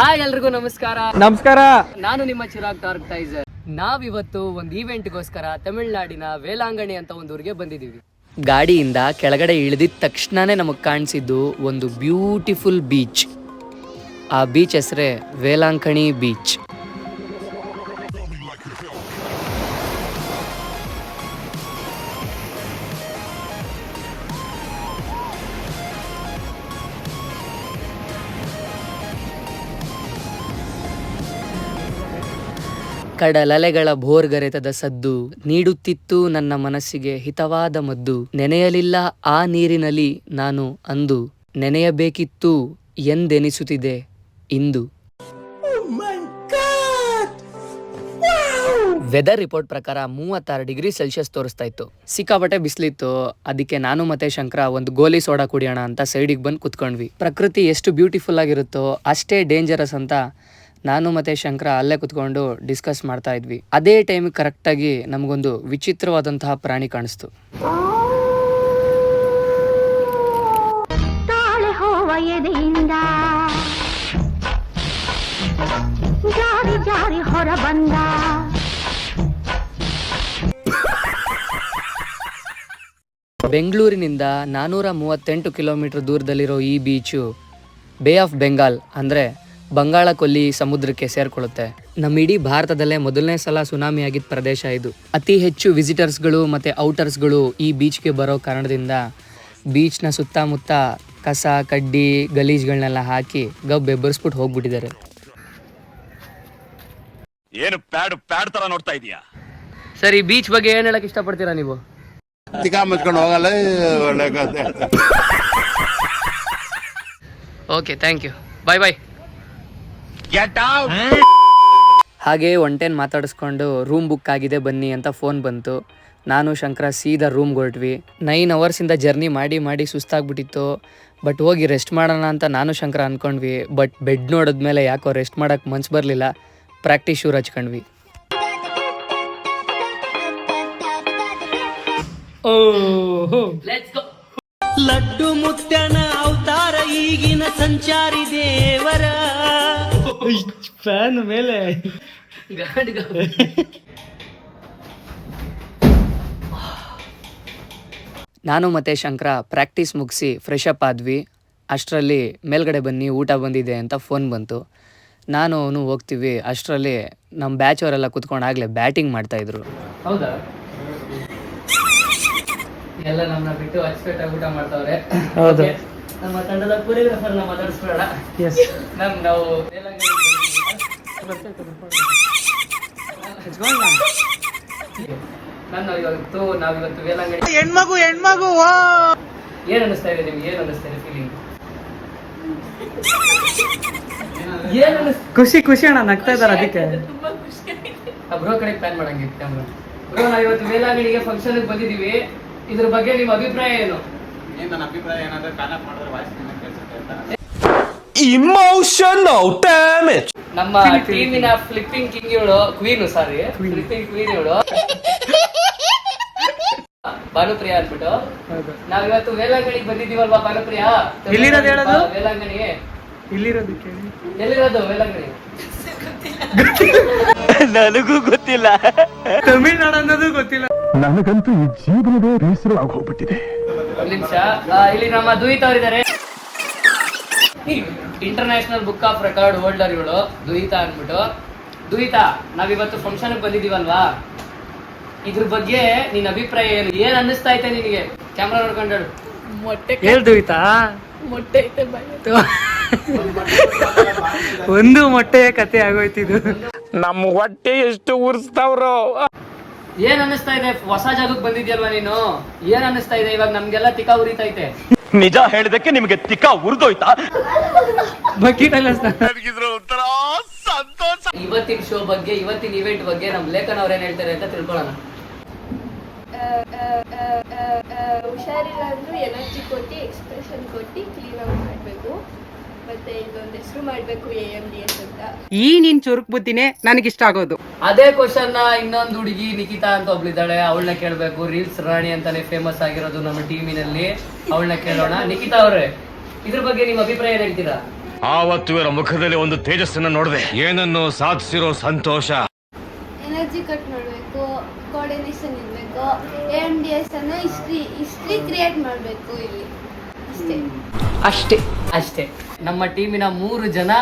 Hi ಎಲ್ರಿಗೂ ನಮಸ್ಕಾರ. ನಾನು ನಿಮ್ಮ ಚಿರಾಗ್ ಟಾರ್ಕ್ಟೈಸರ್. ನಾವಿವತ್ತು ಒಂದು ಈವೆಂಟ್ಗೋಸ್ಕರ ತಮಿಳುನಾಡಿನ ವೇಲಾಂಗಣಿ ಅಂತ ಒಂದು ಊರಿಗೆ ಬಂದಿದ್ದೀವಿ. ಗಾಡಿಯಿಂದ ಕೆಳಗಡೆ ಇಳಿದಿದ ತಕ್ಷಣನೇ ನಮಗೆ ಕಾಣಿಸಿದ್ದು ಒಂದು ಬ್ಯೂಟಿಫುಲ್ ಬೀಚ್. ಆ ಬೀಚ್ ಹೆಸರೇ ವೇಲಾಂಕಣಿ ಬೀಚ್. ಕಡಲಲೆಗಳ ಭೋರ್ಗರೆತದ ಸದ್ದು ನೀಡುತ್ತಿತ್ತು ನನ್ನ ಮನಸ್ಸಿಗೆ ಹಿತವಾದ ಮದ್ದು. ನೆನೆಯಲಿಲ್ಲ ಆ ನೀರಿನಲ್ಲಿ ನಾನು ಅಂದು, ನೆನೆಯಬೇಕಿತ್ತು ಎಂದೆನಿಸುತ್ತಿದೆ ಇಂದು. ವೆದರ್ ರಿಪೋರ್ಟ್ ಪ್ರಕಾರ 36 ಡಿಗ್ರಿ ಸೆಲ್ಸಿಯಸ್ ತೋರಿಸ್ತಾ ಇತ್ತು. ಸಿಕ್ಕಾಪಟ್ಟೆ ಬಿಸಿಲಿತ್ತು. ಅದಕ್ಕೆ ನಾನು ಮತ್ತೆ ಶಂಕರ ಒಂದು ಗೋಲಿ ಸೋಡಾ ಕುಡಿಯೋಣ ಅಂತ ಸೈಡಿಗೆ ಬಂದು ಕುತ್ಕೊಂಡ್ವಿ. ಪ್ರಕೃತಿ ಎಷ್ಟು ಬ್ಯೂಟಿಫುಲ್ ಆಗಿರುತ್ತೋ ಅಷ್ಟೇ ಡೇಂಜರಸ್ ಅಂತ ನಾನು ಮತ್ತೆ ಶಂಕರ ಅಲ್ಲೇ ಕುತ್ಕೊಂಡು ಡಿಸ್ಕಸ್ ಮಾಡ್ತಾ ಇದ್ವಿ. ಅದೇ ಟೈಮ್ ಕರೆಕ್ಟಾಗಿ ನಮಗೊಂದು ವಿಚಿತ್ರವಾದಂತಹ ಪ್ರಾಣಿ ಕಾಣಿಸ್ತು. ಬೆಂಗಳೂರಿನಿಂದ 438 ಕಿಲೋಮೀಟರ್ ದೂರದಲ್ಲಿರೋ ಈ ಬೀಚು ಬೇ ಆಫ್ ಬೆಂಗಾಲ್ ಅಂದರೆ ಬಂಗಾಳ ಕೊಲ್ಲಿ ಸಮುದ್ರಕ್ಕೆ ಸೇರ್ಕೊಳ್ಳುತ್ತೆ. ನಮ್ಮ ಇಡೀ ಭಾರತದಲ್ಲೇ ಮೊದಲನೇ ಸಲ ಸುನಾಮಿ ಆಗಿದ್ದ ಪ್ರದೇಶ ಇದು. ಅತಿ ಹೆಚ್ಚು ವಿಸಿಟರ್ಸ್ಗಳು ಮತ್ತು ಔಟರ್ಸ್ಗಳು ಈ ಬೀಚ್ಗೆ ಬರೋ ಕಾರಣದಿಂದ ಬೀಚ್ನ ಸುತ್ತಮುತ್ತ ಕಸ ಕಡ್ಡಿ ಗಲೀಜ್ಗಳನ್ನೆಲ್ಲ ಹಾಕಿ ಬೆಬ್ಬರಿಸ್ಬಿಟ್ಟು ಹೋಗ್ಬಿಟ್ಟಿದ್ದಾರೆ. ಏನು ಪ್ಯಾಡ್ ತರ ನೋಡ್ತಾ ಇದೀಯಾ? ಸರ್, ಈ ಬೀಚ್ ಬಗ್ಗೆ ಏನು ಹೇಳಕ್ ಇಷ್ಟಪಡ್ತೀರಾ ನೀವು? ಹೋಗಲ್ಲ. ಓಕೆ, ಥ್ಯಾಂಕ್ ಯು, ಬಾಯ್ ಬಾಯ್. ಹಾಗೆ ಒಂಟೇನ್ ಮಾತಾಡಿಸ್ಕೊಂಡು ರೂಮ್ ಬುಕ್ ಆಗಿದೆ ಬನ್ನಿ ಅಂತ ಫೋನ್ ಬಂತು. ನಾನು ಶಂಕರ ಸೀದಾ ರೂಮ್ಗೆ ಹೊರಟ್ವಿ. 9 ಅವರ್ಸಿಂದ ಜರ್ನಿ ಮಾಡಿ ಸುಸ್ತಾಗ್ಬಿಟ್ಟಿತ್ತು. ಬಟ್ ಹೋಗಿ ರೆಸ್ಟ್ ಮಾಡೋಣ ಅಂತ ನಾನು ಶಂಕರ ಅಂದ್ಕೊಂಡ್ವಿ. ಬಟ್ ಬೆಡ್ ನೋಡಿದ್ಮೇಲೆ ಯಾಕೋ ರೆಸ್ಟ್ ಮಾಡೋಕ್ಕೆ ಮನ್ಸು ಬರಲಿಲ್ಲ. ಪ್ರಾಕ್ಟೀಸ್ ಶೂರ್ ಹಚ್ಕೊಂಡ್ವಿ. ಲಡ್ಡು ಮುತ್ತನ ಅವತಾರ ಈಗಿನ ಸಂಚಾರಿ ದೇವರ ಫ್ಯಾನ್ ಮೇಲೆ ನಾನು ಮತ್ತೆ ಶಂಕರ ಪ್ರಾಕ್ಟೀಸ್ ಮುಗಿಸಿ ಫ್ರೆಶ್ ಅಪ್ ಆದ್ವಿ. ಅಷ್ಟರಲ್ಲಿ ಮೇಲ್ಗಡೆ ಬನ್ನಿ ಊಟ ಬಂದಿದೆ ಅಂತ ಫೋನ್ ಬಂತು. ನಾನು ಅವನು ಹೋಗ್ತೀವಿ. ಅಷ್ಟರಲ್ಲಿ ನಮ್ಮ ಬ್ಯಾಚ್ ಅವರೆಲ್ಲ ಕುತ್ಕೊಂಡಾಗಲೇ ಬ್ಯಾಟಿಂಗ್ ಮಾಡ್ತಾಯಿದ್ರು. ಹೌದಾ? ಎಲ್ಲ ನಮ್ಮನ್ನ ಬಿಟ್ಟು ಅಚ್ಚುಕಟ್ಟಾಗಿ ಊಟ ಮಾಡ್ತಾವ್ರೆ. ಹೌದು. ನಮ್ಮ ತಂಡದ ಕೊರಿಯೋಗ್ರಾಫರ್ನ ಮಾತಾಡಿಸ್ಬೇಡ. ನಾವು ನಾವಿವತ್ತು ವೇಲಾಂಗಣಿ ಹೆಣ್ಮಗು ಏನ್ ಅನ್ನಿಸ್ತಾ ಇದೆ ನಿಮ್ಗೆ? ಏನ್ ಅನ್ನಿಸ್ತಾ ಇದೆ ಫೀಲಿಂಗ್? ಖುಷಿ ಅಣ್ಣ, ನಗ್ತಾ ಇದಾರೆ ಅದಕ್ಕೆ. ಬ್ರೋ ಕಡೆ ಪ್ಲಾನ್ ಮಾಡಂಗೆ ಕ್ಯಾಮ್ರಾ. ಬ್ರೋ, ನಾವಿವತ್ತು ವೇಲಾಂಗಣಿಗೆ ಫಂಕ್ಷನ್ ಬಂದಿದೀವಿ. ಇದ್ರ ಬಗ್ಗೆ ನಿಮ್ಮ ಅಭಿಪ್ರಾಯ ಏನು? ನನ್ನ ಅಭಿಪ್ರಾಯ ಏನಂದ್ರೆ ಕಾನಪ್ ಮಾಡಿದ್ರೆ ವಾಯ್ಸ್ ಕೇಳಿಸುತ್ತೆ. Emotional damage. ನಮ್ಮ ಟೀಮಿನ ಫ್ಲಿಪ್ಪಿಂಗ್ ಕಿಂಗ್ ಇವಳು, ಫ್ಲಿಪ್ಪಿಂಗ್ ಕ್ವೀನ್ ಇವಳು ಭಾನುಪ್ರಿಯಾ ಅಂದ್ಬಿಟ್ಟು. ನಾವಿವತ್ತು ವೇಲಾಂಗಣಿಗೆ ಬಂದಿದ್ದೀವಲ್ವಾ ಭಾನುಪ್ರಿಯಾ? ಎಲ್ಲಿರೋದು ಹೇಳೋದು? ವೇಲಾಂಗಣಿ ಇಲ್ಲಿರೋದಕ್ಕೆ ಎಲ್ಲಿರೋದು? ವೇಲಾಂಗಣಿ ನನಗೂ ಗೊತ್ತಿಲ್ಲ. ತಮಿಳ್ನಾಡು ಅನ್ನೋದು ಗೊತ್ತಿಲ್ಲ ನನಗಂತೂ ಈ ಜೀವನವೇ ಬೇಸರವಾಗಿ ಹೋಗ್ಬಿಟ್ಟಿದೆ. ಒಂದು ನಿಮಿಷ, ಇಲ್ಲಿ ನಮ್ಮ ದುಹಿತಾ ಅವರಿದ್ದಾರೆ. International book of record holder ಇವಳು ದುಹಿತಾ ಅಂದ್ಬಿಟ್ಟು. ದುಹಿತಾ, ನಾವಿವತ್ತು ಫಂಕ್ಷನ್ ಬಂದಿದೀವಲ್ವಾ, ಇದ್ರ ಬಗ್ಗೆ ನಿನ್ನ ಅಭಿಪ್ರಾಯ ಏನು? ಏನ್ ಅನ್ನಿಸ್ತಾ ಐತೆ ನಿನಗೆ? ಕ್ಯಾಮ್ರಾ ನೋಡ್ಕೊಂಡು ಹೇಳ್ ದುಹಿತಾ. ಮೊಟ್ಟೆ ಒಂದು ಮೊಟ್ಟೆಯ ಕತೆ ಆಗೋಯ್ತಿದ್ದು. ನಮ್ಮ ಹೊಟ್ಟೆ ಎಷ್ಟು ಉರ್ಸ್ತಾವ್ರೋ. ಏನ್ ಅನ್ನಿಸ್ತಾ ಇದೆ? ಹೊಸ ಜಾಗಕ್ಕೆ ಬಂದಿದ್ಯಲ್ವಾ ನೀನು? ಏನ್ ಅನ್ನಿಸ್ತಾ ಇದೆ ಇವಾಗ? ನಮ್ಗೆಲ್ಲ ತಿಕ್ಕ ಉರಿತೈತೆ. ನಿಜ ಹೇಳಿದಕ್ಕೆ ನಿಮಗೆ ತಿಕ್ಕ ಉರಿದೋಯ್ತಾ? ಬಕೀಟ್ ಅಲ್ಲ ಸಂತೋಷ. ಇವತ್ತಿನ ಶೋ ಬಗ್ಗೆ, ಇವತ್ತಿನ ಇವೆಂಟ್ ಬಗ್ಗೆ ನಮ್ ಲೇಖನ ಅವ್ರೇನ್ ಹೇಳ್ತಾರೆ ಅಂತ ತಿಳ್ಕೊಳ್ಳೋಣ. ಹುಷಾರಿಲ್ಲ ಅಂದ್ರೂ ಎನರ್ಜಿ ಕೊಟ್ಟು ಎಕ್ಸ್ಪ್ರೆಷನ್ ಕೊಟ್ಟು ಕ್ಲೀನ್ ಆಗಿ ಮಾಡಬೇಕು. ಮತ್ತೆ ಇದೊಂದು ಹೆಸರು ಮಾಡಬೇಕು AMDS ಅಂತ. ಈ ನಿನ್ ಚುರುಕ್ ಬುದ್ಧಿನೇ ನನಗಿಷ್ಟ ಆಗೋದು. ಅದೇ ಕ್ವಶನ್ ಇನ್ನೊಂದು ಹುಡುಗಿ ನಿಖಿತಾ ಅಂತ ಒಬ್ಳಿದ್ದಾಳೆ, ಅವಳನ್ನ ಕೇಳ್ಬೇಕು. ರೀಲ್ಸ್ ರಾಣಿ ಅಂತಾನೆ ಫೇಮಸ್ ಆಗಿರೋದು ನಮ್ಮ ಟೀಮಿನಲ್ಲಿ. ಅವಳನ್ನ ಕೇಳೋಣ. ನಿಖಿತಾ ಅವ್ರೆ, ಇದ್ರ ಬಗ್ಗೆ ನಿಮ್ಮ ಅಭಿಪ್ರಾಯ ಹೇಳ್ತೀರಾ? ಆವತ್ತು ಇವರ ಮುಖದಲ್ಲಿ ಒಂದು ತೇಜಸ್ಸನ್ನು ನೋಡಿದೆ. ಏನನ್ನು ಸಾಧಿಸಿರೋ ಸಂತೋಷ. ಎನರ್ಜಿ ಕಟ್ ಮಾಡಬೇಕು, ಕೋಆರ್ಡಿನೇಷನ್ ಇರಬೇಕು, AMDS ಅನ್ನು ಹಿಸ್ಟ್ರಿ ಕ್ರಿಯೇಟ್ ಮಾಡಬೇಕು ಇಲ್ಲಿ ಅಷ್ಟೇ ಅಷ್ಟೇ. ನಮ್ಮ ಟೀಮಿನ 3 ಜನ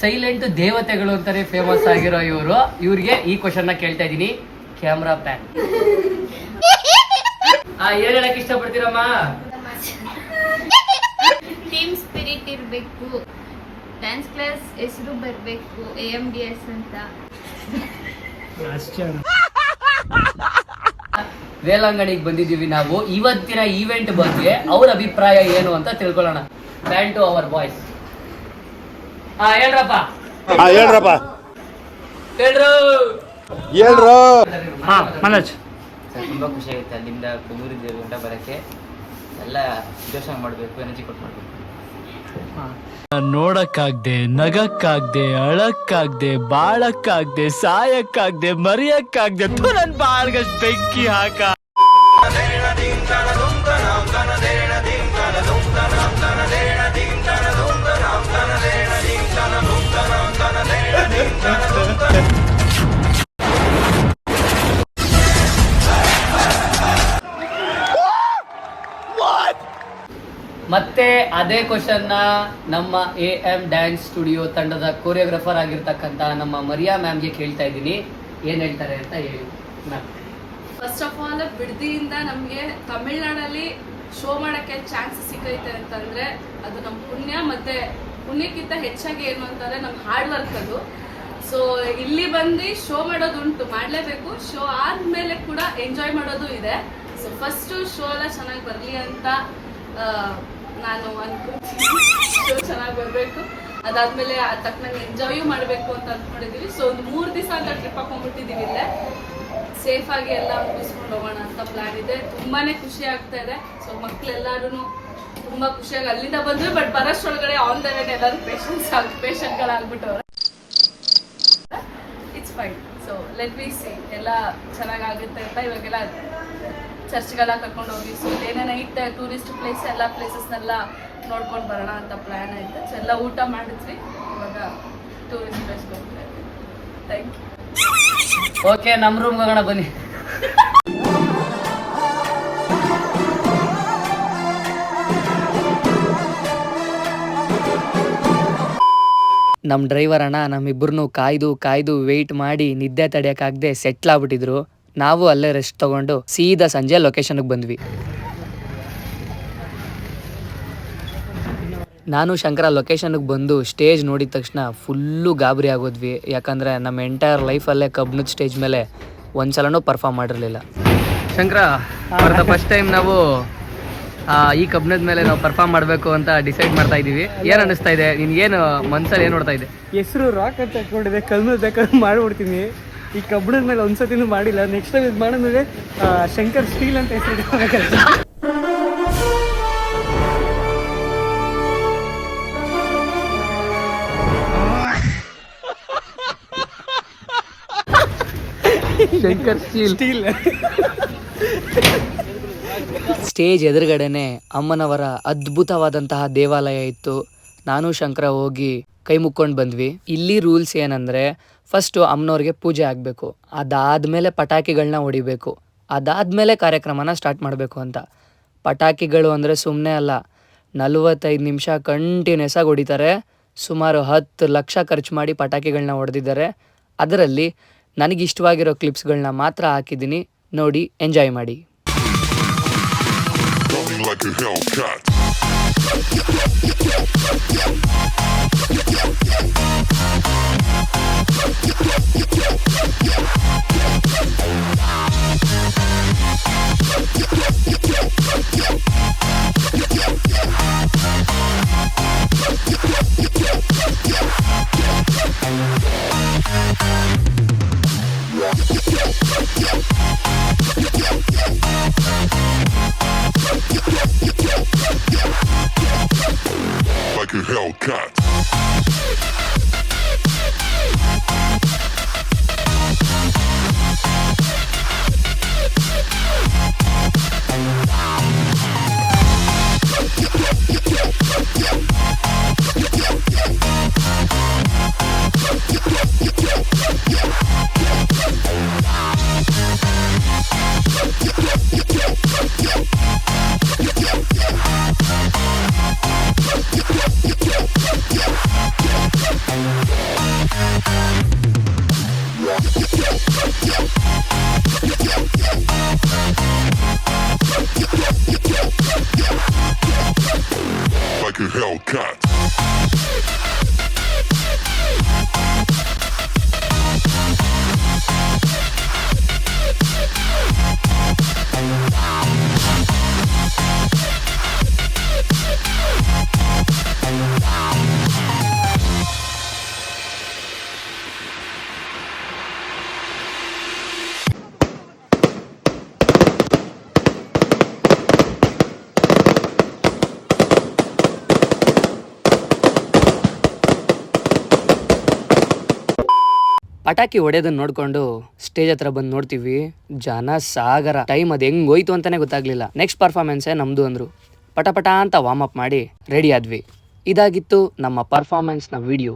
ಸೈಲೆಂಟ್ ದೇವತೆಗಳು ಅಂತಾನೆ ಫೇಮಸ್ ಆಗಿರೋ ಇವ್ರಿಗೆ ಈ ಕ್ವಶನ್ ನ ಕೇಳ್ತಾ ಇದ್ದೀನಿ. ಕ್ಯಾಮ್ರಾ ಪ್ಯಾನ್ ಏನ್ ಹೇಳಕ್ ಇಷ್ಟಪಡ್ತೀರಮ್ಮ? ಟೀಮ್ ಸ್ಪಿರಿಟ್ ಇರಬೇಕು, ಡ್ಯಾನ್ಸ್ ಕ್ಲಾಸ್ ಹೆಸರು ಬರಬೇಕು AMDS ಅಂತ. ವೇಲಾಂಗಣಿಗೆ ಬಂದಿದ್ದೀವಿ ನಾವು. ಇವತ್ತಿನ ಈವೆಂಟ್ ಬಗ್ಗೆ ಅವ್ರ ಅಭಿಪ್ರಾಯ ಏನು ಅಂತ ತಿಳ್ಕೊಳ್ಳೋಣ. Ban to our boys. ಹೇಳ್ರಪ್ಪ ಹೇಳ್ರು. ಮನೋಜ್ ತುಂಬ ಖುಷಿ ಆಗುತ್ತೆ ಅಲ್ಲಿಂದ ಬೆಂಗಳೂರಿಂದ ಗಂಟ ಬರೋಕ್ಕೆ. ಎಲ್ಲ ಜೋಶ ಮಾಡಬೇಕು, ಎನರ್ಜಿ ಕೊಟ್ಟು ಮಾಡಬೇಕು. ನೋಡಕ್ಕಾಗ್ದೆ, ನಗಕ್ಕಾಗ್ದೆ, ಅಳಕ್ಕಾಗ್ದೆ, ಬಾಳಕ್ಕಾಗ್ದೆ, ಸಾಯಕ್ಕಾಗ್ದೆ, ಮರಿಯಕ್ಕಾಗ್ದೆ, ನನ್ ಬಾಳ್ಗಷ್ಟ್ ಬೆಂಕಿ ಹಾಕ. ಮತ್ತೆ ಅದೇ ಕ್ವಶನ್ ನಮ್ಮ AM ಡ್ಯಾನ್ಸ್ ಸ್ಟುಡಿಯೋ ತಂಡದ ಕೊರಿಯೋಗ್ರಾಫರ್ ಆಗಿರ್ತಕ್ಕಂಥ ನಮ್ಮ ಮರಿಯಾ ಮ್ಯಾಮ್ಗೆ ಕೇಳ್ತಾ ಇದ್ದೀನಿ. ಏನ್ ಹೇಳ್ತಾರೆ ಅಂತ ಹೇಳಿ ಮ್ಯಾಮ್. ಫಸ್ಟ್ ಆಫ್ ಆಲ್ ಬಿಡದಿಯಿಂದ ನಮಗೆ ತಮಿಳ್ನಾಡಲ್ಲಿ ಶೋ ಮಾಡೋಕ್ಕೆ ಚಾನ್ಸ್ ಸಿಕ್ಕೈತೆ ಅಂತಂದರೆ ಅದು ನಮ್ಮ ಪುಣ್ಯ, ಮತ್ತು ಪುಣ್ಯಕ್ಕಿಂತ ಹೆಚ್ಚಾಗಿ ಏನು ಅಂತಂದರೆ ನಮ್ಮ ಹಾರ್ಡ್ ವರ್ಕ್ ಅದು. ಸೊ ಇಲ್ಲಿ ಬಂದು ಶೋ ಮಾಡೋದುಂಟು, ಮಾಡಲೇಬೇಕು. ಶೋ ಆದಮೇಲೆ ಕೂಡ ಎಂಜಾಯ್ ಮಾಡೋದು ಇದೆ. ಸೊ ಫಸ್ಟು ಶೋ ಎಲ್ಲ ಚೆನ್ನಾಗಿ ಬರಲಿ ಅಂತ ನಾನು ಅನ್ಕೊಳ್ತೀನಿ. ಶೋ ಚೆನ್ನಾಗಿ ಬರಬೇಕು, ಅದಾದಮೇಲೆ ತಕ್ಕನಂಗೆ ಎಂಜಾಯೂ ಮಾಡಬೇಕು ಅಂತ ಅಂದ್ಕೊಂಡಿದ್ದೀವಿ. ಸೊ ಒಂದು 3 ದಿವಸ ಅಂತ ಟ್ರಿಪ್ ಹಾಕೊಂಡ್ಬಿಟ್ಟಿದ್ದೀವಿ. ಇಲ್ಲೇ ಸೇಫಾಗಿ ಎಲ್ಲ ಮುಗಿಸ್ಕೊಂಡು ಹೋಗೋಣ ಅಂತ ಪ್ಲ್ಯಾನ್ ಇದೆ. ತುಂಬಾ ಖುಷಿ ಆಗ್ತಾ ಇದೆ. ಸೊ ಮಕ್ಕಳೆಲ್ಲರೂ ತುಂಬ ಖುಷಿಯಾಗಿ ಅಲ್ಲಿಂದ ಬಂದರು. ಬಟ್ ಬರೋಷ್ಟೊಳಗಡೆ ಆನ್ ದ ವೇಟ್ ಎಲ್ಲರೂ ಪೇಷಂಟ್ಗಳಾಗ್ಬಿಟ್ಟವ್ರೆ. It's fine. So let we see ಎಲ್ಲ ಚೆನ್ನಾಗಾಗುತ್ತೆ ಅಂತ. ಇವಾಗೆಲ್ಲ ಚರ್ಚ್ಗೆಲ್ಲ ಕರ್ಕೊಂಡು ಹೋಗಿ, ಸೊ ಏನೇನು ಐತೆ ಟೂರಿಸ್ಟ್ ಪ್ಲೇಸ್ ಎಲ್ಲ ಪ್ಲೇಸಸ್ನೆಲ್ಲ ನೋಡ್ಕೊಂಡು ಬರೋಣ ಅಂತ ಪ್ಲ್ಯಾನ್ ಐತೆ. ಸೊ ಎಲ್ಲ ಊಟ ಮಾಡಿದ್ವಿ, ಇವಾಗ ಟೂರಿಸ್ಟ್ ಪ್ಲೇಸ್ಗೆ ಹೋಗ್ತಾ ಇದ್ವಿ. Thank you. ಓಕೆ, ನಮ್ಮ ರೂಮ್ಗೆ ಹೋಗೋಣ ಬನ್ನಿ. ನಮ್ಮ ಡ್ರೈವರ್ ಅಣ್ಣ ನಮ್ಮಿಬ್ಬರನ್ನು ಕಾಯ್ದು ವೆಯ್ಟ್ ಮಾಡಿ ನಿದ್ದೆ ತಡೆಯೋಕ್ಕಾಗದೆ ಸೆಟ್ಲ್ ಆಗ್ಬಿಟ್ಟಿದ್ರು. ನಾವು ಅಲ್ಲೇ ರೆಸ್ಟ್ ತಗೊಂಡು ಸೀದಾ ಸಂಜೆ ಲೊಕೇಶನ್ಗೆ ಬಂದ್ವಿ. ನಾನು ಶಂಕರ ಲೊಕೇಶನ್ಗೆ ಬಂದು ಸ್ಟೇಜ್ ನೋಡಿದ ತಕ್ಷಣ ಫುಲ್ಲು ಗಾಬರಿ ಆಗೋದ್ವಿ. ಯಾಕಂದರೆ ನಮ್ಮ ಎಂಟೈರ್ ಲೈಫಲ್ಲೇ ಕಬ್ಬಿಣದ ಸ್ಟೇಜ್ ಮೇಲೆ ಒಂದ್ಸಲನೂ ಪರ್ಫಾರ್ಮ್ ಮಾಡಿರಲಿಲ್ಲ. Shankara, for the first time ನಾವು ಈ ಕಬ್ಬಿಣದ ಮೇಲೆ ನಾವು ಪರ್ಫಾರ್ಮ್ ಮಾಡಬೇಕು ಅಂತ ಡಿಸೈಡ್ ಮಾಡ್ತಾ ಇದ್ದೀವಿ. ಏನು ಅನ್ನಿಸ್ತಾ ಇದೆ ನಿನ್ಗೇನು ಮನ್ಸಲ್ಲಿ ಏನು ನೋಡ್ತಾ ಇದೆ? ಹೆಸರು ರಾಕ್ ಅಂತ ಇಟ್ಕೊಂಡಿದೆ, ಕಲ್ಮಲ್ ಬೇಕಾದ್ರೆ ಮಾಡ್ಬಿಡ್ತೀನಿ. ಈ ಕಬ್ಬಿಣದ ಮೇಲೆ ಒಂದ್ಸತಿನೂ ಮಾಡಿಲ್ಲ. ನೆಕ್ಸ್ಟ್ ಟೈಮ್ ಇದು ಮಾಡಿದ್ರೆ ಶಂಕರ್ ಸ್ಟೀಲ್ ಅಂತ ಹೆಸರು ಇಟ್ಕೊಬೇಕಲ್ಲ. ಶಂಕರ್ ಸ್ಟೀಲ್. ಸ್ಟೇಜ್ ಎದುರುಗಡೆನೆ ಅಮ್ಮನವರ ಅದ್ಭುತವಾದಂತಹ ದೇವಾಲಯ ಇತ್ತು. ನಾನು ಶಂಕರ ಹೋಗಿ ಕೈ ಮುಕ್ಕೊಂಡು ಬಂದ್ವಿ. ಇಲ್ಲಿ ರೂಲ್ಸ್ ಏನಂದರೆ, ಫಸ್ಟು ಅಮ್ಮನವ್ರಿಗೆ ಪೂಜೆ ಆಗಬೇಕು, ಅದಾದಮೇಲೆ ಪಟಾಕಿಗಳನ್ನ ಹೊಡಿಬೇಕು, ಅದಾದಮೇಲೆ ಕಾರ್ಯಕ್ರಮನ ಸ್ಟಾರ್ಟ್ ಮಾಡಬೇಕು ಅಂತ. ಪಟಾಕಿಗಳು ಅಂದರೆ ಸುಮ್ಮನೆ ಅಲ್ಲ, 45 ನಿಮಿಷ ಕಂಟಿನ್ಯೂಸ್ ಆಗಿ ಹೊಡಿತಾರೆ. ಸುಮಾರು 10 ಲಕ್ಷ ಖರ್ಚು ಮಾಡಿ ಪಟಾಕಿಗಳನ್ನ ಹೊಡೆದಿದ್ದಾರೆ. ಅದರಲ್ಲಿ ನನಗಿಷ್ಟವಾಗಿರೋ ಕ್ಲಿಪ್ಸ್ಗಳನ್ನ ಮಾತ್ರ ಹಾಕಿದ್ದೀನಿ, ನೋಡಿ ಎಂಜಾಯ್ ಮಾಡಿ. Like a Hellcat. Like a Hellcat. ಪಟಾಕಿ ಹೊಡೆಯೋದನ್ನ ನೋಡ್ಕೊಂಡು ಸ್ಟೇಜ್ ಹತ್ರ ಬಂದು ನೋಡ್ತೀವಿ, ಜನ ಸಾಗರ. ಟೈಮ್ ಅದು ಹೆಂಗ್ ಹೋಯ್ತು ಅಂತಾನೆ ಗೊತ್ತಾಗ್ಲಿಲ್ಲ. ನೆಕ್ಸ್ಟ್ ಪರ್ಫಾರ್ಮೆನ್ಸೇ ನಮ್ದು ಅಂದ್ರು. ಪಟ ಅಂತ ವಾರ್ಮ್ ಅಪ್ ಮಾಡಿ ರೆಡಿ ಆದ್ವಿ. ಇದಾಗಿತ್ತು ನಮ್ಮ ಪರ್ಫಾರ್ಮೆನ್ಸ್ನ ವಿಡಿಯೋ.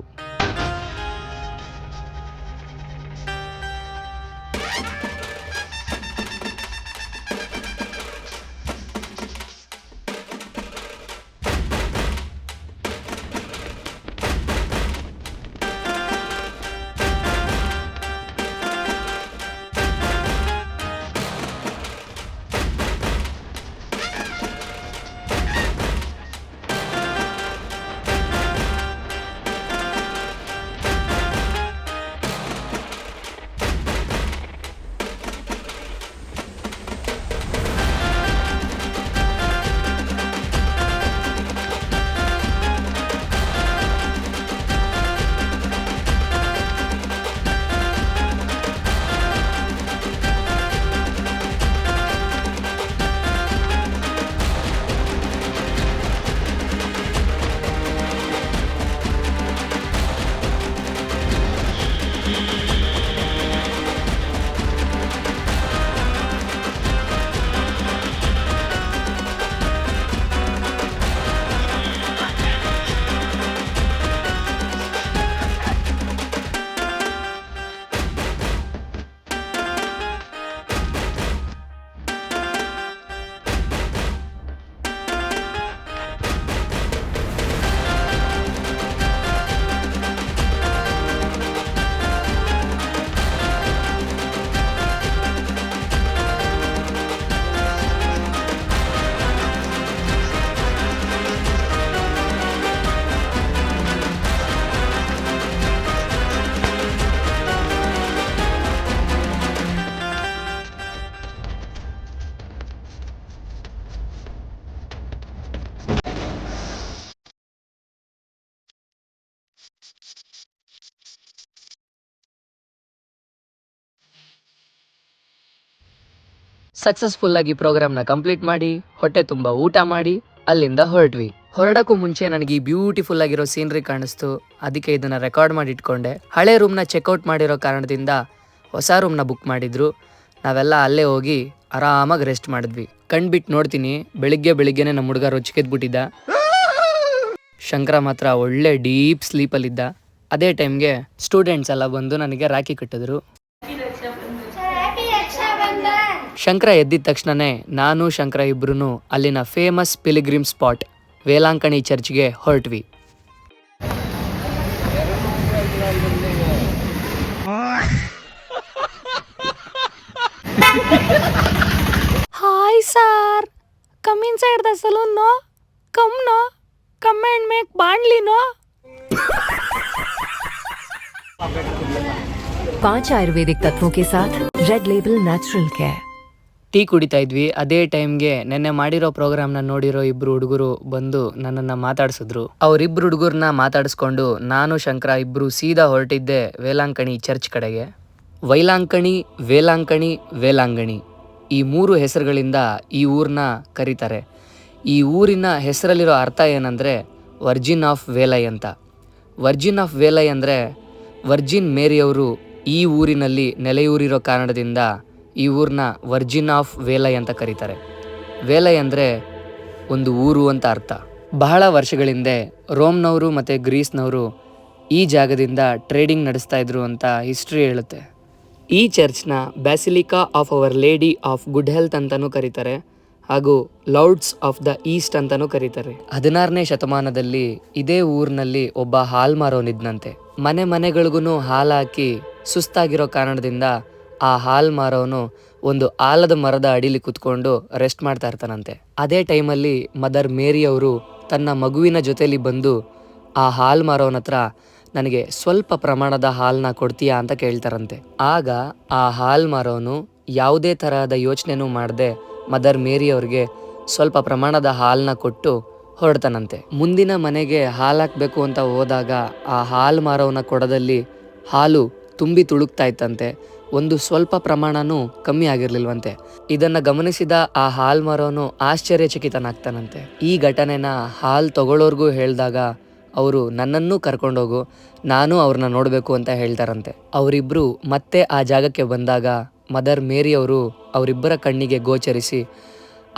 ಸಕ್ಸಸ್ಫುಲ್ ಆಗಿ ಪ್ರೋಗ್ರಾಮ್ನ ಕಂಪ್ಲೀಟ್ ಮಾಡಿ ಹೊಟ್ಟೆ ತುಂಬ ಊಟ ಮಾಡಿ ಅಲ್ಲಿಂದ ಹೊರಟ್ವಿ. ಹೊರಡಕ್ಕೂ ಮುಂಚೆ ನನಗೆ ಈ ಬ್ಯೂಟಿಫುಲ್ ಆಗಿರೋ ಸೀನರಿ ಕಾಣಿಸ್ತು, ಅದಕ್ಕೆ ಇದನ್ನ ರೆಕಾರ್ಡ್ ಮಾಡಿ ಇಟ್ಕೊಂಡೆ. ಹಳೆ ರೂಮ್ನ ಚೆಕ್ಔಟ್ ಮಾಡಿರೋ ಕಾರಣದಿಂದ ಹೊಸ ರೂಮ್ನ ಬುಕ್ ಮಾಡಿದ್ರು. ನಾವೆಲ್ಲ ಅಲ್ಲೇ ಹೋಗಿ ಆರಾಮಾಗಿ ರೆಸ್ಟ್ ಮಾಡಿದ್ವಿ. ಕಣ್ಬಿಟ್ಟು ನೋಡ್ತೀನಿ, ಬೆಳಿಗ್ಗೆನೆ ನಮ್ಮ ಹುಡುಗ ರೊಚ್ಚಿಗೆದ್ಬಿಟ್ಟಿದ್ದ. ಶಂಕರ ಮಾತ್ರ ಒಳ್ಳೆ ಡೀಪ್ ಸ್ಲೀಪಲ್ಲಿದ್ದ. ಅದೇ ಟೈಮ್ಗೆ ಸ್ಟೂಡೆಂಟ್ಸ್ ಎಲ್ಲ ಬಂದು ನನಗೆ ರಾಖಿ ಕಟ್ಟಿದ್ರು. ಶಂಕರ ಎದ್ದಿದ ತಕ್ಷಣನೇ ನಾನು ಶಂಕರ ಇಬ್ರು ಅಲ್ಲಿನ ಫೇಮಸ್ ಪಿಲಿಗ್ರಿಮ್ ಸ್ಪಾಟ್ ವೇಲಾಂಕಣಿ ಚರ್ಚ್ಗೆ ಹೊರಟ್ವಿ. Hi sir, come inside the saloon. No come and make ಬಾಂಡ್ಲಿ. ನೋ 5 आयुर्वेदिक तत्वों के साथ Red Label Natural Care. Tea ಕುಡಿತಾ ಇದ್ವಿ. ಅದೇ ಟೈಮ್ಗೆ ನೆನ್ನೆ ಮಾಡಿರೋ ಪ್ರೋಗ್ರಾಮ್ನ ನೋಡಿರೋ ಇಬ್ರು ಹುಡುಗರು ಬಂದು ನನ್ನನ್ನು ಮಾತಾಡ್ಸಿದ್ರು. ಅವರಿಬ್ರು ಹುಡುಗರನ್ನ ಮಾತಾಡಿಸ್ಕೊಂಡು ನಾನು ಶಂಕರ ಇಬ್ರು ಸೀದಾ ಹೊರಟಿದ್ದೆ ವೇಲಾಂಕಣಿ ಚರ್ಚ್ ಕಡೆಗೆ. ವೈಲಾಂಕಣಿ, ವೇಲಾಂಗಣಿ ಈ 3 ಹೆಸರುಗಳಿಂದ ಈ ಊರನ್ನ ಕರೀತಾರೆ. ಈ ಊರಿನ ಹೆಸರಲ್ಲಿರೋ ಅರ್ಥ ಏನಂದರೆ ವರ್ಜಿನ್ ಆಫ್ ವೇಲೈ ಅಂತ. ವರ್ಜಿನ್ ಆಫ್ ವೇಲೈ ಅಂದರೆ ವರ್ಜಿನ್ ಮೇರಿಯವರು ಈ ಊರಿನಲ್ಲಿ ನೆಲೆಯೂರಿರೋ ಕಾರಣದಿಂದ ಈ ಊರನ್ನ ವರ್ಜಿನ್ ಆಫ್ ವೇಲೈ ಅಂತ ಕರೀತಾರೆ. ವೇಲೈ ಅಂದರೆ ಒಂದು ಊರು ಅಂತ ಅರ್ಥ. ಬಹಳ ವರ್ಷಗಳಿಂದ ರೋಮ್ನವರು ಮತ್ತು ಗ್ರೀಸ್ನವರು ಈ ಜಾಗದಿಂದ ಟ್ರೇಡಿಂಗ್ ನಡೆಸ್ತಾ ಇದ್ರು ಅಂತ ಹಿಸ್ಟ್ರಿ ಹೇಳುತ್ತೆ. ಈ ಚರ್ಚ್ನ Basilica of Our Lady of Good Health ಅಂತಲೂ ಕರೀತಾರೆ, ಹಾಗೂ ಲೌಡ್ಸ್ ಆಫ್ ದ ಈಸ್ಟ್ ಅಂತಲೂ ಕರೀತಾರೆ. 16ನೇ ಶತಮಾನದಲ್ಲಿ ಇದೇ ಊರಿನಲ್ಲಿ ಒಬ್ಬ ಹಾಲ್ ಮಾರೋನಿದ್ನಂತೆ. ಮನೆಗಳಿಗೂ ಹಾಲು ಹಾಕಿ ಸುಸ್ತಾಗಿರೋ ಕಾರಣದಿಂದ ಆ ಹಾಲ್ ಮಾರೋನು ಒಂದು ಆಲದ ಮರದ ಅಡಿಲಿ ಕುತ್ಕೊಂಡು ರೆಸ್ಟ್ ಮಾಡ್ತಾ ಇರ್ತಾನಂತೆ. ಅದೇ ಟೈಮಲ್ಲಿ ಮದರ್ ಮೇರಿ ಅವರು ತನ್ನ ಮಗುವಿನ ಜೊತೆಲಿ ಬಂದು ಆ ಹಾಲ್ ಮಾರೋನ ಹತ್ರ ನನಗೆ ಸ್ವಲ್ಪ ಪ್ರಮಾಣದ ಹಾಲನ್ನ ಕೊಡ್ತೀಯಾ ಅಂತ ಕೇಳ್ತಾರಂತೆ. ಆಗ ಆ ಹಾಲ್ ಮಾರೋನು ಯಾವುದೇ ತರಹದ ಯೋಚನೆನೂ ಮಾಡದೆ ಮದರ್ ಮೇರಿ ಅವ್ರಿಗೆ ಸ್ವಲ್ಪ ಪ್ರಮಾಣದ ಹಾಲನ್ನ ಕೊಟ್ಟು ಹೊರಡ್ತಾನಂತೆ. ಮುಂದಿನ ಮನೆಗೆ ಹಾಲು ಹಾಕಬೇಕು ಅಂತ ಹೋದಾಗ ಆ ಹಾಲ್ ಮಾರೋನ ಕೊಡದಲ್ಲಿ ಹಾಲು ತುಂಬಿ ತುಳುಕ್ತಾ ಇತ್ತಂತೆ. ಒಂದು ಸ್ವಲ್ಪ ಪ್ರಮಾಣನೂ ಕಮ್ಮಿ ಆಗಿರ್ಲಿಲ್ವಂತೆ. ಇದನ್ನ ಗಮನಿಸಿದ ಆ ಹಾಲ್ ಮಾರೋನು ಆಶ್ಚರ್ಯಚಕಿತನಾಗ್ತಾನಂತೆ. ಈ ಘಟನೆನ ಹಾಲ್ ತಗೊಳ್ಳೋರ್ಗೂ ಹೇಳಿದಾಗ ಅವರು ನನ್ನನ್ನೂ ಕರ್ಕೊಂಡೋಗು, ನಾನು ಅವ್ರನ್ನ ನೋಡಬೇಕು ಅಂತ ಹೇಳ್ತಾರಂತೆ. ಅವರಿಬ್ಬರು ಮತ್ತೆ ಆ ಜಾಗಕ್ಕೆ ಬಂದಾಗ ಮದರ್ ಮೇರಿ ಅವರು ಅವರಿಬ್ಬರ ಕಣ್ಣಿಗೆ ಗೋಚರಿಸಿ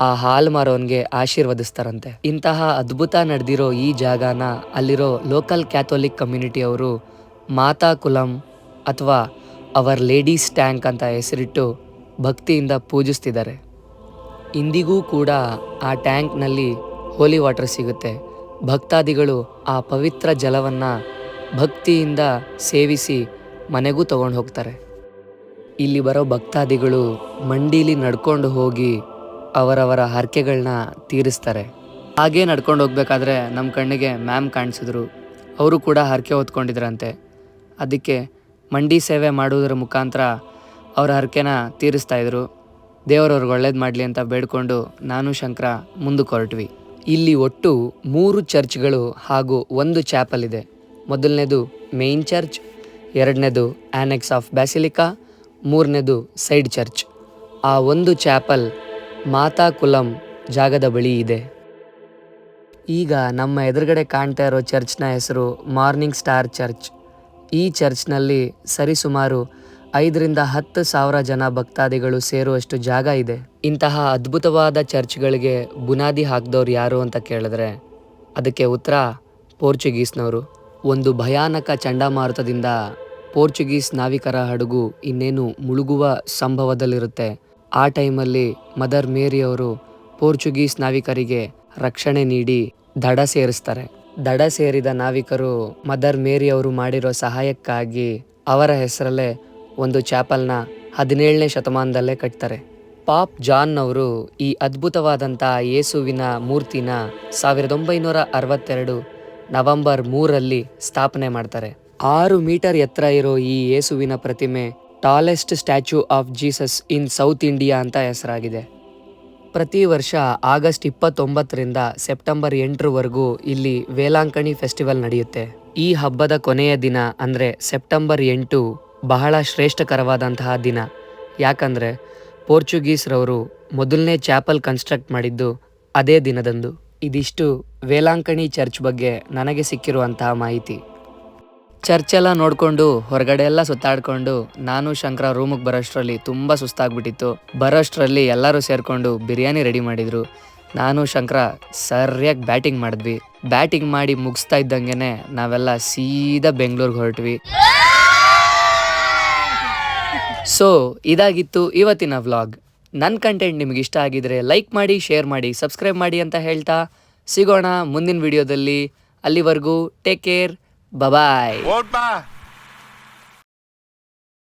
ಆ ಹಾಲು ಮಾರೋನ್ಗೆ ಆಶೀರ್ವದಿಸ್ತಾರಂತೆ. ಇಂತಹ ಅದ್ಭುತ ನಡೆದಿರೋ ಈ ಜಾಗನ ಅಲ್ಲಿರೋ ಲೋಕಲ್ ಕ್ಯಾಥೋಲಿಕ್ ಕಮ್ಯುನಿಟಿ ಅವರು ಮಾತಾ ಕುಲಂ ಅಥವಾ ಅವರ್ ಲೇಡೀಸ್ ಟ್ಯಾಂಕ್ ಅಂತ ಹೆಸರಿಟ್ಟು ಭಕ್ತಿಯಿಂದ ಪೂಜಿಸ್ತಿದ್ದಾರೆ. ಇಂದಿಗೂ ಕೂಡ ಆ ಟ್ಯಾಂಕ್ನಲ್ಲಿ ಹೋಲಿ ವಾಟರ್ ಸಿಗುತ್ತೆ. ಭಕ್ತಾದಿಗಳು ಆ ಪವಿತ್ರ ಜಲವನ್ನು ಭಕ್ತಿಯಿಂದ ಸೇವಿಸಿ ಮನೆಗೂ ತಗೊಂಡು ಹೋಗ್ತಾರೆ. ಇಲ್ಲಿ ಬರೋ ಭಕ್ತಾದಿಗಳು ಮಂಡೀಲಿ ನಡ್ಕೊಂಡು ಹೋಗಿ ಅವರವರ ಹರಕೆಗಳನ್ನ ತೀರಿಸ್ತಾರೆ. ಹಾಗೇ ನಡ್ಕೊಂಡು ಹೋಗ್ಬೇಕಾದ್ರೆ ನಮ್ಮ ಕಣ್ಣಿಗೆ ಮ್ಯಾಮ್ ಕಾಣಿಸಿದ್ರು. ಅವರು ಕೂಡ ಹರಕೆ ಹೊತ್ಕೊಂಡಿದ್ರಂತೆ. ಅದಕ್ಕೆ ಮಂಡಿ ಸೇವೆ ಮಾಡೋದ್ರ ಮುಖಾಂತರ ಅವರ ಹರಕೆನ ತೀರಿಸ್ತಾಯಿದ್ರು. ದೇವರವ್ರಿಗೆ ಒಳ್ಳೇದು ಮಾಡಲಿ ಅಂತ ಬೇಡ್ಕೊಂಡು ನಾನು ಶಂಕರ ಮುಂದಕ್ಕೆ ಹೊರಟ್ವಿ. ಇಲ್ಲಿ ಒಟ್ಟು 3 ಚರ್ಚ್ಗಳು ಹಾಗೂ 1 ಚಾಪಲ್ ಇದೆ. ಮೊದಲನೇದು ಮೇಯ್ನ್ ಚರ್ಚ್, ಎರಡನೇದು ಆ್ಯನೆಕ್ಸ್ ಆಫ್ ಬ್ಯಾಸಿಲಿಕಾ, ಮೂರನೇದು ಸೈಡ್ ಚರ್ಚ್. ಆ 1 ಚಾಪಲ್ ಮಾತಾ ಕುಲಂ ಜಾಗದ ಬಳಿ ಇದೆ. ಈಗ ನಮ್ಮ ಎದುರುಗಡೆ ಕಾಣ್ತಾ ಇರೋ ಚರ್ಚ್ನ ಹೆಸರು ಮಾರ್ನಿಂಗ್ ಸ್ಟಾರ್ ಚರ್ಚ್. ಈ ಚರ್ಚ್ನಲ್ಲಿ ಸರಿಸುಮಾರು 5,000-10,000 ಜನ ಭಕ್ತಾದಿಗಳು ಸೇರುವಷ್ಟು ಜಾಗ ಇದೆ. ಇಂತಹ ಅದ್ಭುತವಾದ ಚರ್ಚ್ಗಳಿಗೆ ಬುನಾದಿ ಹಾಕಿದವ್ರು ಯಾರು ಅಂತ ಕೇಳಿದ್ರೆ ಅದಕ್ಕೆ ಉತ್ತರ ಪೋರ್ಚುಗೀಸ್ನವರು. ಒಂದು ಭಯಾನಕ ಚಂಡಮಾರುತದಿಂದ ಪೋರ್ಚುಗೀಸ್ ನಾವಿಕರ ಹಡಗು ಇನ್ನೇನು ಮುಳುಗುವ ಸಂಭವದಲ್ಲಿರುತ್ತೆ. ಆ ಟೈಮಲ್ಲಿ ಮದರ್ ಮೇರಿಯವರು ಪೋರ್ಚುಗೀಸ್ ನಾವಿಕರಿಗೆ ರಕ್ಷಣೆ ನೀಡಿ ದಡ ಸೇರಿಸ್ತಾರೆ. ದಡ ಸೇರಿದ ನಾವಿಕರು ಮದರ್ ಮೇರಿಯವರು ಮಾಡಿರೋ ಸಹಾಯಕ್ಕಾಗಿ ಅವರ ಹೆಸರಲ್ಲೇ ಒಂದು ಚಾಪಲ್ನ 17ನೇ ಶತಮಾನದಲ್ಲೇ ಕಟ್ತಾರೆ. ಪಾಪ್ ಜಾನ್ ಅವರು ಈ ಅದ್ಭುತವಾದಂಥ ಯೇಸುವಿನ ಮೂರ್ತಿನ 1962 ನವೆಂಬರ್ 3ರಲ್ಲಿ ಸ್ಥಾಪನೆ ಮಾಡ್ತಾರೆ. 6 ಮೀಟರ್ ಎತ್ತರ ಇರೋ ಈ ಯೇಸುವಿನ ಪ್ರತಿಮೆ tallest statue of Jesus in south India ಅಂತ ಹೆಸರಾಗಿದೆ. ಪ್ರತಿ ವರ್ಷ ಆಗಸ್ಟ್ 29ರಿಂದ ಸೆಪ್ಟೆಂಬರ್ 8ರವರೆಗೂ ಇಲ್ಲಿ ವೇಲಾಂಕಣಿ ಫೆಸ್ಟಿವಲ್ ನಡೆಯುತ್ತೆ. ಈ ಹಬ್ಬದ ಕೊನೆಯ ದಿನ ಅಂದರೆ ಸೆಪ್ಟೆಂಬರ್ 8 ಬಹಳ ಶ್ರೇಷ್ಠಕರವಾದಂತಹ ದಿನ. ಯಾಕಂದರೆ ಪೋರ್ಚುಗೀಸ್ರವರು ಮೊದಲನೇ ಚಾಪಲ್ ಕನ್ಸ್ಟ್ರಕ್ಟ್ ಮಾಡಿದ್ದು ಅದೇ ದಿನದಂದು. ಇದಿಷ್ಟು ವೇಲಾಂಕಣಿ ಚರ್ಚ್ ಬಗ್ಗೆ ನನಗೆ ಸಿಕ್ಕಿರುವಂತಹ ಮಾಹಿತಿ. ಚರ್ಚೆಲ್ಲ ನೋಡಿಕೊಂಡು ಹೊರಗಡೆ ಎಲ್ಲ ಸುತ್ತಾಡ್ಕೊಂಡು ನಾನು ಶಂಕರ ರೂಮಿಗೆ ಬರೋಷ್ಟರಲ್ಲಿ ತುಂಬ ಸುಸ್ತಾಗ್ಬಿಟ್ಟಿತ್ತು. ಬರೋಷ್ಟರಲ್ಲಿ ಎಲ್ಲರೂ ಸೇರಿಕೊಂಡು ಬಿರಿಯಾನಿ ರೆಡಿ ಮಾಡಿದರು. ನಾನು ಶಂಕರ ಸರಿಯಾಗಿ ಬ್ಯಾಟಿಂಗ್ ಮಾಡಿದ್ವಿ. ಬ್ಯಾಟಿಂಗ್ ಮಾಡಿ ಮುಗಿಸ್ತಾ ಇದ್ದಂಗೆ ನಾವೆಲ್ಲ ಸೀದಾ ಬೆಂಗಳೂರಿಗೆ ಹೊರಟ್ವಿ. ಸೊ ಇದಾಗಿತ್ತು ಇವತ್ತಿನ ವ್ಲಾಗ್. ನನ್ನ ಕಂಟೆಂಟ್ ನಿಮ್ಗೆ ಇಷ್ಟ ಆಗಿದ್ರೆ ಲೈಕ್ ಮಾಡಿ, ಶೇರ್ ಮಾಡಿ, ಸಬ್ಸ್ಕ್ರೈಬ್ ಮಾಡಿ ಅಂತ ಹೇಳ್ತಾ ಸಿಗೋಣ ಮುಂದಿನ ವಿಡಿಯೋದಲ್ಲಿ. ಅಲ್ಲಿವರೆಗೂ ಟೇಕ್ ಕೇರ್, ಬಾಯ್.